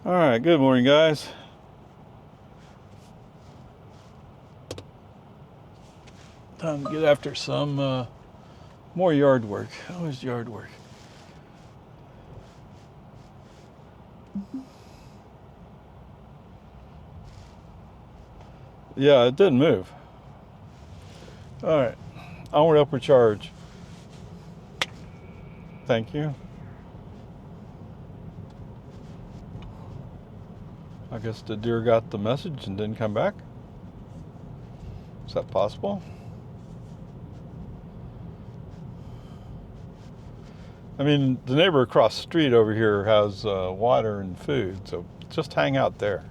All right, good morning, guys. Time to get after some more yard work. Always yard work. Yeah, it didn't move. All right, onward, upward charge. Thank you. I guess the deer got the message and didn't come back. Is that possible? I mean, the neighbor across the street over here has water and food, so just hang out there.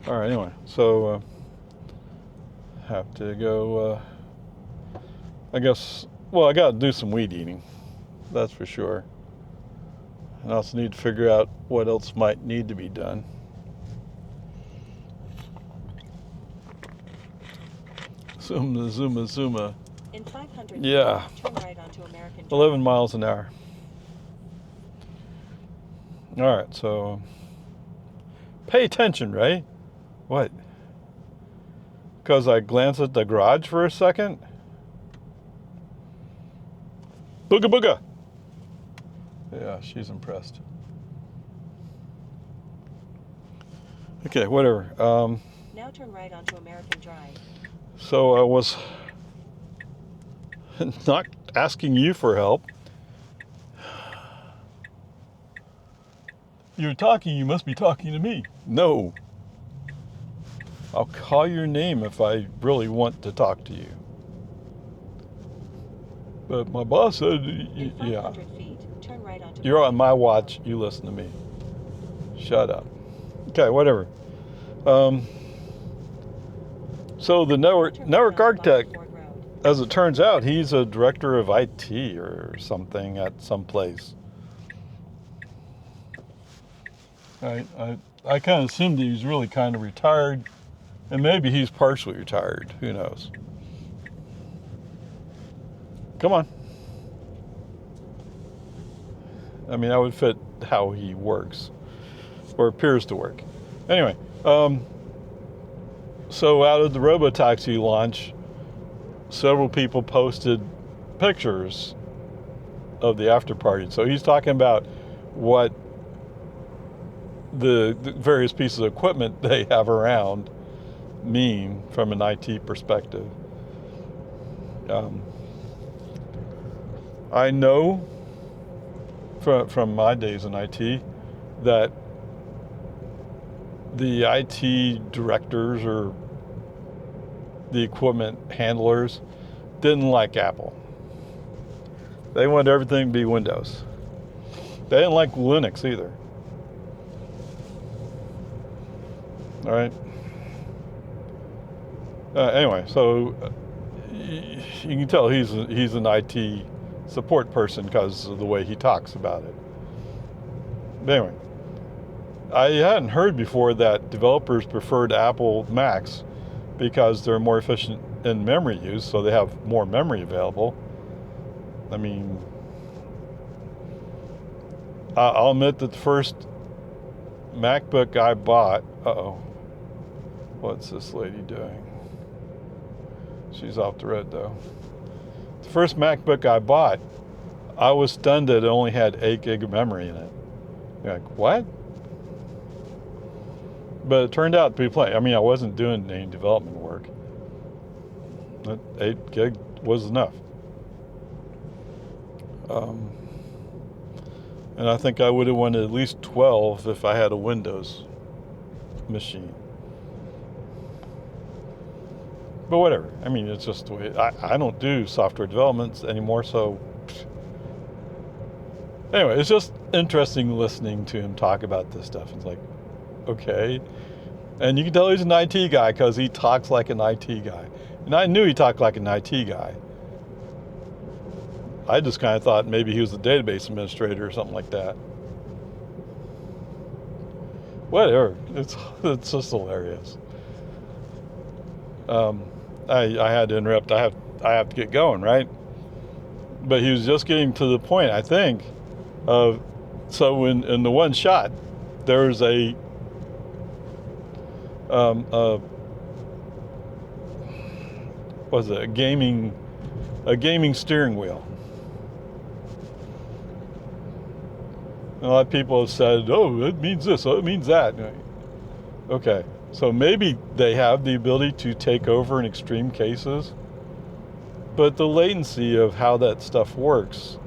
All right, anyway, so have to go, I guess, well, I got to do some weed eating, that's for sure. And I also need to figure out what else might need to be done. Zuma. In 500 yeah. feet, turn right onto American Drive. 11 miles an hour. All right, so pay attention, Ray. What? Because I glanced at the garage for a second? Booga booga. Yeah, she's impressed. Okay, whatever. Now turn right onto American Drive. So I was not asking you for help. You're talking, you must be talking to me. No. I'll call your name if I really want to talk to you. But my boss said, In 500 yeah. feet, turn right onto You're on my watch, you listen to me. Shut up. Okay, whatever. So the network architect, as it turns out, he's a director of IT or something at some place. I kind of assumed he was really kind of retired, and maybe he's partially retired. Who knows? Come on. I mean, that would fit how he works, or appears to work. Anyway, so out of the robotaxi launch, several people posted pictures of the after party. So he's talking about what the various pieces of equipment they have around mean from an IT perspective. I know from my days in IT that the IT directors or the equipment handlers didn't like Apple. They wanted everything to be Windows. They didn't like Linux either. All right. Anyway, so you can tell he's an IT support person because of the way he talks about it. But anyway, I hadn't heard before that developers preferred Apple Macs because they're more efficient in memory use, so they have more memory available. I mean, I'll admit that the first MacBook I bought, what's this lady doing? She's off the road though. The first MacBook I bought, I was stunned that it only had 8 gig of memory in it. You're like, what? But it turned out to be plenty. I mean, I wasn't doing any development work. That 8 gig was enough. And I think I would have wanted at least 12 if I had a Windows machine. But whatever. I mean, it's just the way. I don't do software developments anymore, so anyway, it's just interesting listening to him talk about this stuff. It's like, okay. And you can tell he's an IT guy because he talks like an IT guy. And I knew he talked like an IT guy. I just kind of thought maybe he was a database administrator or something like that. Whatever. It's just hilarious. I had to interrupt. I have to get going, right? but he was just getting to the point, I think, of, so in the one shot, there's a was it a gaming steering wheel. And a lot of people have said, oh, it means this, oh, it means that. Okay, so maybe they have the ability to take over in extreme cases, but the latency of how that stuff works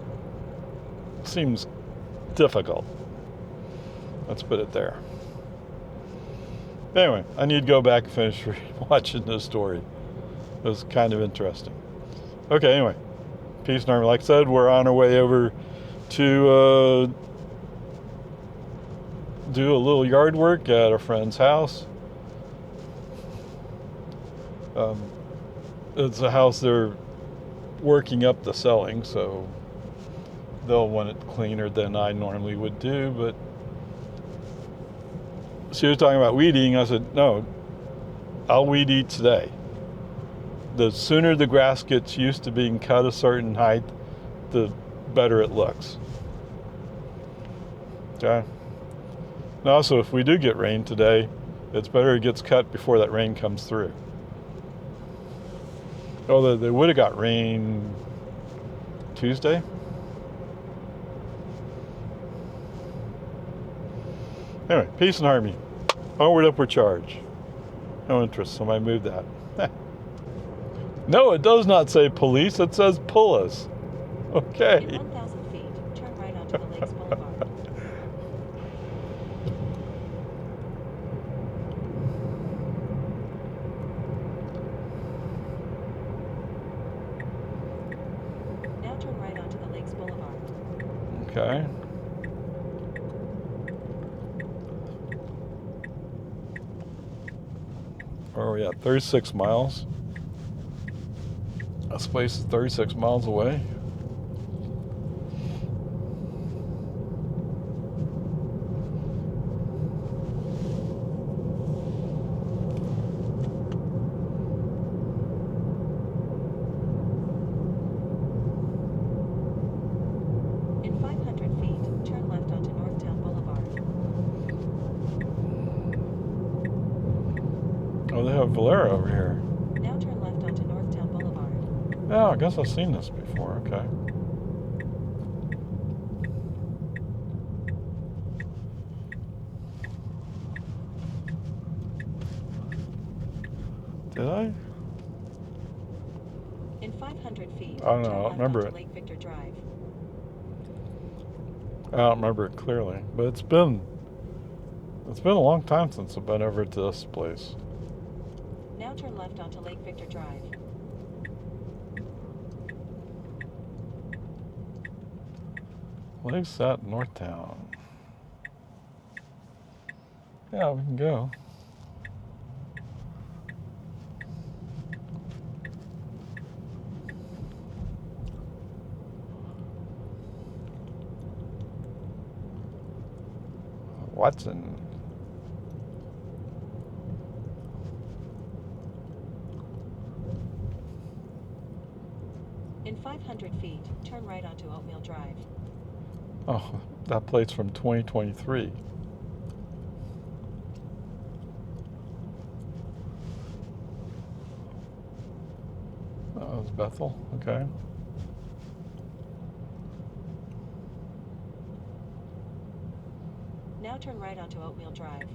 seems difficult. Let's put it there. Anyway, I need to go back and finish watching this story. It was kind of interesting. Okay, anyway, peace and harmony. Like I said, we're on our way over to do a little yard work at a friend's house. It's a house they're working up the selling, so they'll want it cleaner than I normally would do. But she was talking about weed eating. I said, no, I'll weed eat today. The sooner the grass gets used to being cut a certain height, the better it looks. Okay. And also, if we do get rain today, it's better it gets cut before that rain comes through. Although they would have got rain Tuesday. Anyway, peace and harmony. Onward, upward charge. No interest, so I moved that. No, it does not say police, it says pull us. Okay. In 1,000 feet, turn right onto the Lakes Boulevard. Now turn right onto the Lakes Boulevard. Okay. Where are we at? 36 miles. This place is 36 miles away. In 500 feet, turn left onto Northtown Boulevard. Oh, they have Valera over here. Now turn left onto Northtown Boulevard. Oh, I guess I've seen this before. Okay. Did I? In 500 feet, I don't know, turn I don't left remember onto it. Lake Victor Drive. I don't remember it clearly, but it's been a long time since I've been over to this place. Now turn left onto Lake Victor Drive. Lake's at Northtown. Yeah, we can go. Watson. In 500 feet, turn right onto Oatmeal Drive. Oh, that plate's from 2023. Oh, it's Bethel. Okay. Now turn right onto Oatmeal Drive.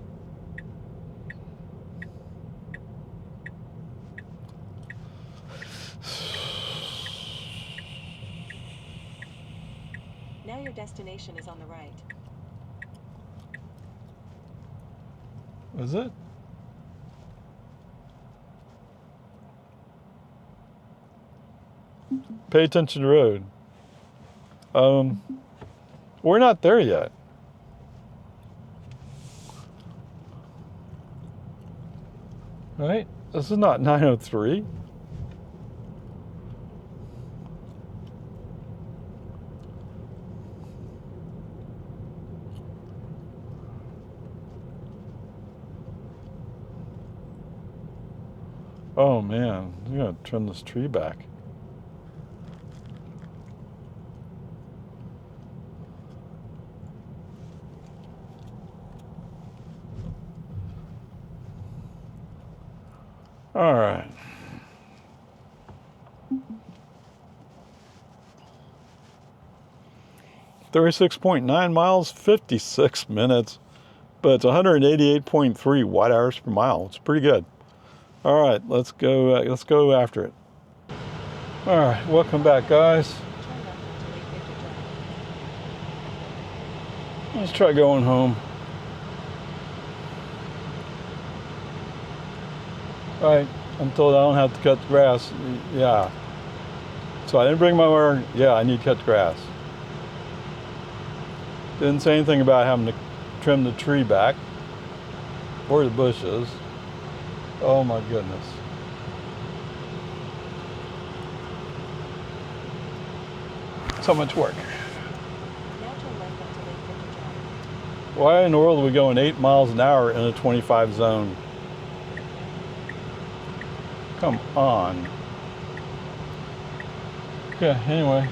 Now your destination is on the right. Is it? Pay attention to the road. We're not there yet. Right? This is not 903. Oh man, I'm gonna trim this tree back. All right. $36.9 miles, 56 minutes, but it's 188.3 watt hours per mile. It's pretty good. All right, let's go after it. All right, welcome back, guys. Turn left onto Lake Victor Drive. Let's try going home. All right, I'm told I don't have to cut the grass. Yeah. So I didn't bring my mower. Yeah, I need to cut the grass. Didn't say anything about having to trim the tree back or the bushes. Oh my goodness. So much work. Now turn left onto Lake Victor Drive. Why in the world are we going 8 miles an hour in a 25 zone? Come on. Okay, anyway,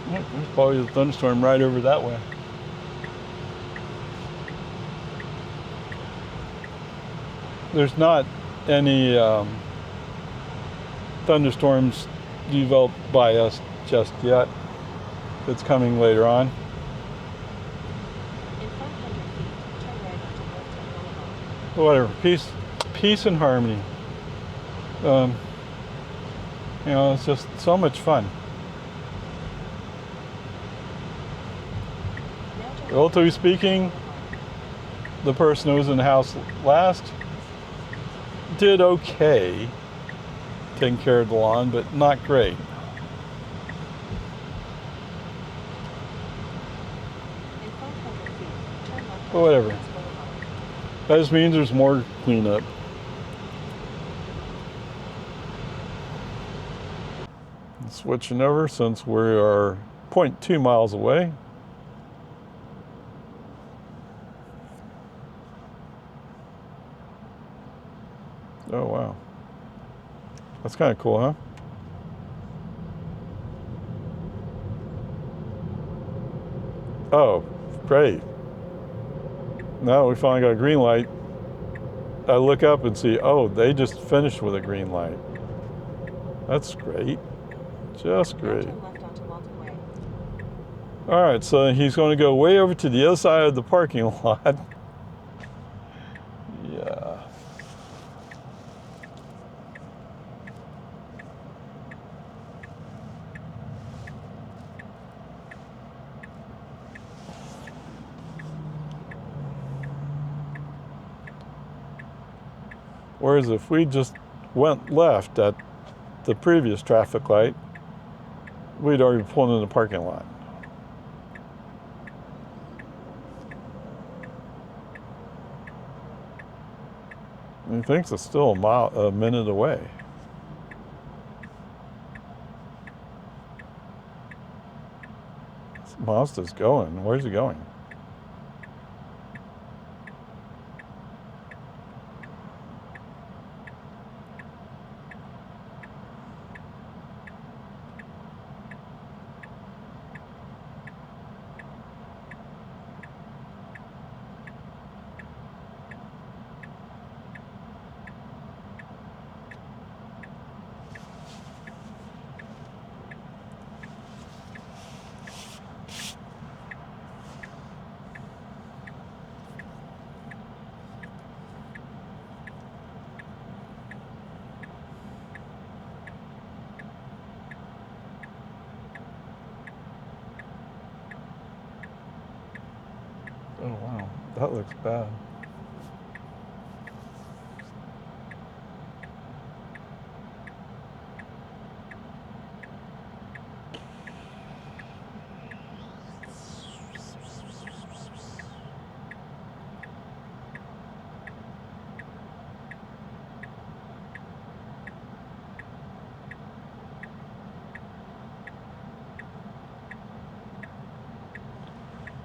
there's probably a thunderstorm right over that way. There's not any thunderstorms developed by us just yet. It's coming later on. In 500 feet, turn right onto Northtown Boulevard. Whatever, peace and harmony. You know, it's just so much fun. Now turn Relatively speaking, the person who was in the house last did okay taking care of the lawn, but not great. In 500 feet, turn left But whatever. onto Boulevard. That just means there's more cleanup. Switching over since we are 0.2 miles away. Oh wow. That's kind of cool, huh? Oh, great. Now we finally got a green light. I look up and see, oh, they just finished with a green light. That's great. Just Now great. turn left onto Walton Way. All right, so he's going to go way over to the other side of the parking lot. Yeah. Whereas if we just went left at the previous traffic light, we'd already pulled in the parking lot. He thinks it's still a minute away. This Mazda's going. Where's he going? Oh wow, that looks bad.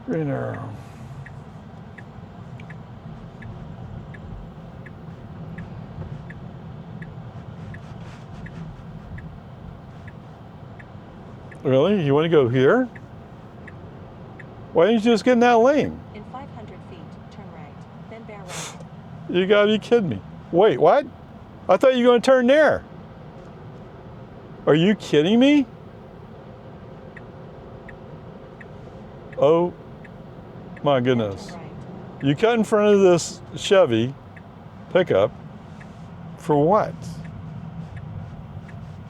Green arrow. Really? You want to go here? Why didn't you just get in that lane? In 500 feet, turn right, then bear right. You gotta be kidding me. Wait, what? I thought you were going to turn there. Are you kidding me? Oh my goodness. Turn right. You cut in front of this Chevy pickup for what?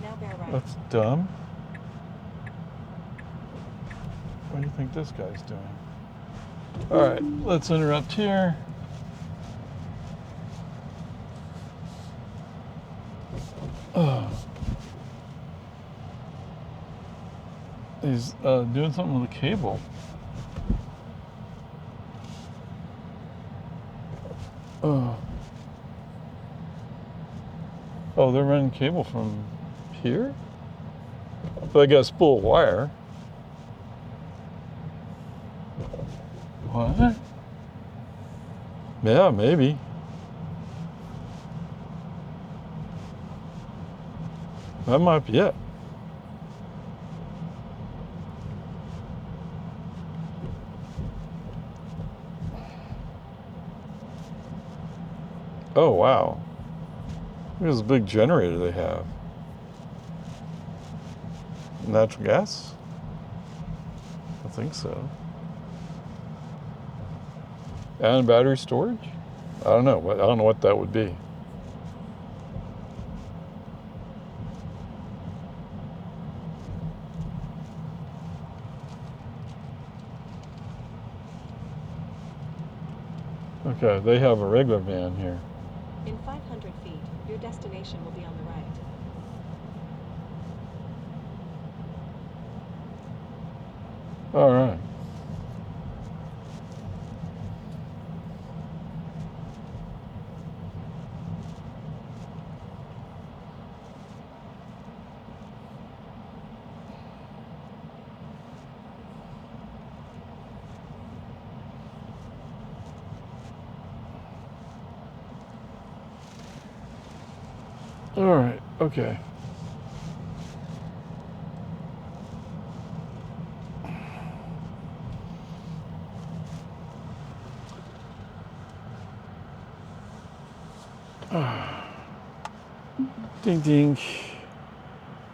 Now bear right. That's dumb. What do you think this guy's doing? All right, let's interrupt here. Oh. He's doing something with a cable. Oh. Oh, they're running cable from here? But I guess pull wire. What? Yeah, maybe. That might be it. Oh, wow. Look at this big generator they have. Natural gas? I think so. And battery storage? I don't know. I don't know what that would be. Okay, they have a regular van here. In 500 feet, your destination will be on the right. All right. All right, okay. Ding, ding.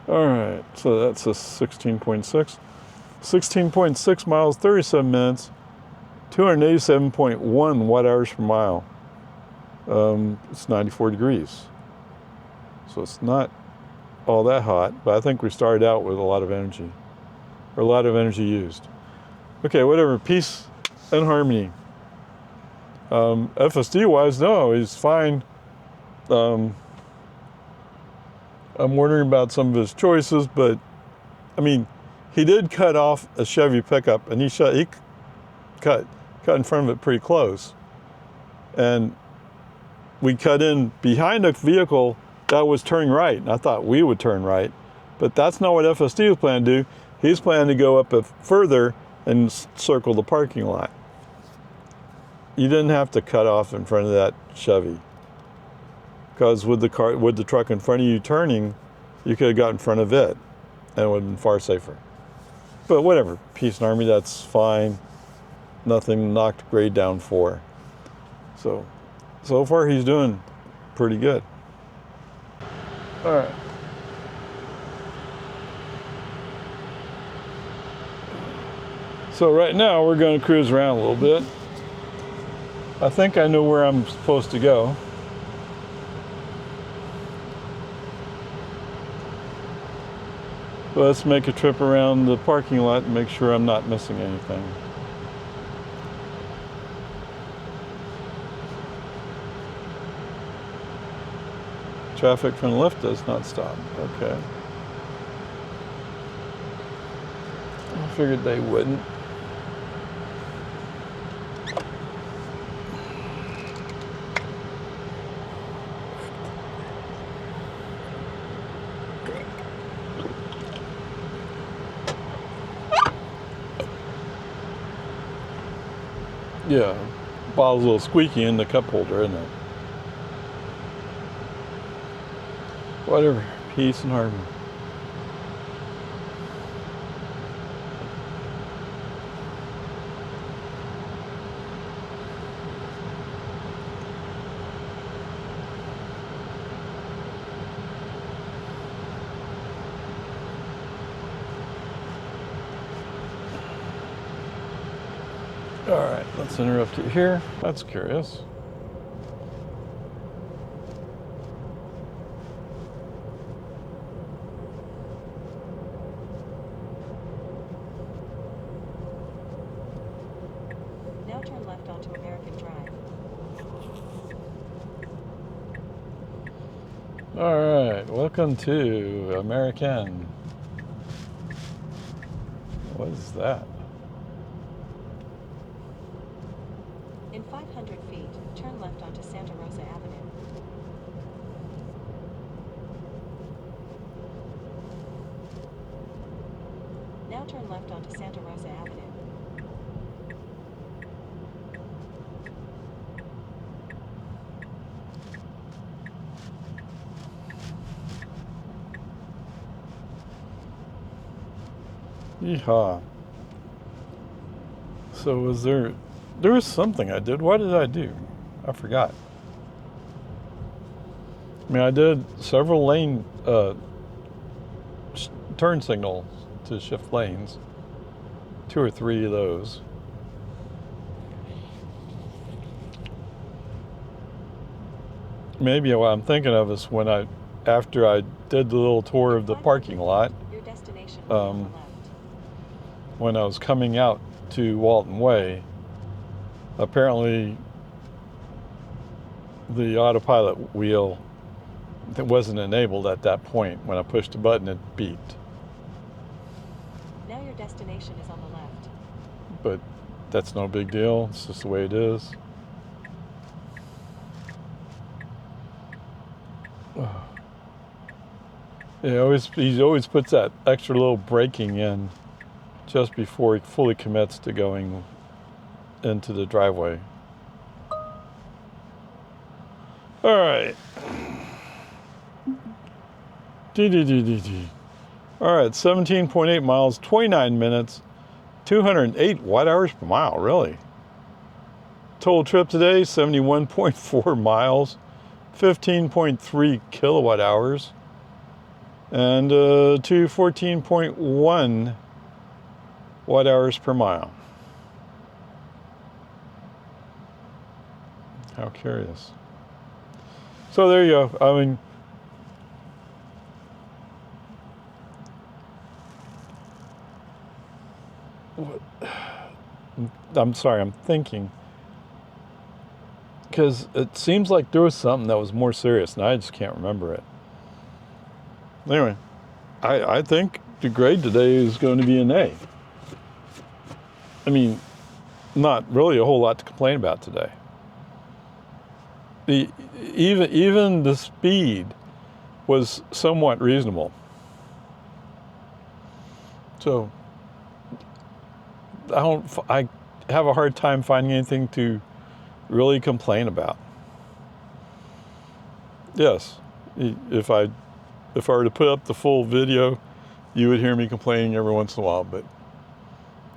All right, so that's a 16.6. 16.6 miles, 37 minutes, 287.1 watt hours per mile. It's 94 degrees. So it's not all that hot, but I think we started out with a lot of energy, or a lot of energy used. Okay, whatever, peace and harmony. FSD wise, no, he's fine. I'm wondering about some of his choices, but I mean, he did cut off a Chevy pickup, and he cut in front of it pretty close, and we cut in behind a vehicle that was turning right, and I thought we would turn right, but that's not what FSD was planning to do. He's planning to go up further and circle the parking lot. You didn't have to cut off in front of that Chevy, because with the truck in front of you turning, you could have got in front of it, and it would have been far safer. But whatever, peace and harmony, that's fine. Nothing knocked grade down for. So far he's doing pretty good. All right. So right now we're going to cruise around a little bit. I think I know where I'm supposed to go. So let's make a trip around the parking lot and make sure I'm not missing anything. Traffic from the left does not stop. Okay. I figured they wouldn't. Yeah, bottle's a little squeaky in the cup holder, isn't it? Whatever, peace and harmony. All right, let's interrupt it here. That's curious. Now turn left onto American Drive. All right, welcome to American. What is that? In 500 feet, turn left onto Santa Rosa Avenue. Now turn left onto Santa Rosa Avenue. Yeehaw. So was there was something I did. What did I do? I forgot. I mean, I did several lane turn signals to shift lanes. 2 or 3 of those. Maybe what I'm thinking of is when after I did the little tour of the parking lot, Your destination will be on the left. when I was coming out to Walton Way, apparently the autopilot wheel that wasn't enabled at that point. When I pushed the button, it beeped. Now your destination is on the left. But that's no big deal. It's just the way it is. Yeah, he always puts that extra little braking in just before he fully commits to going into the driveway. All right. All right, 17.8 miles, 29 minutes, 208 watt-hours per mile, really. Total trip today, 71.4 miles, 15.3 kilowatt hours, and 214.1 watt-hours per mile. How curious. So there you go. I mean, I'm sorry, I'm thinking. Because it seems like there was something that was more serious, and I just can't remember it. Anyway, I think the grade today is going to be an A. I mean, not really a whole lot to complain about today. Even the speed was somewhat reasonable. So I have a hard time finding anything to really complain about. Yes, if I were to put up the full video, you would hear me complaining every once in a while, but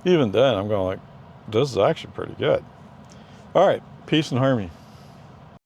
even then I'm going like, this is actually pretty good. All right, peace and harmony.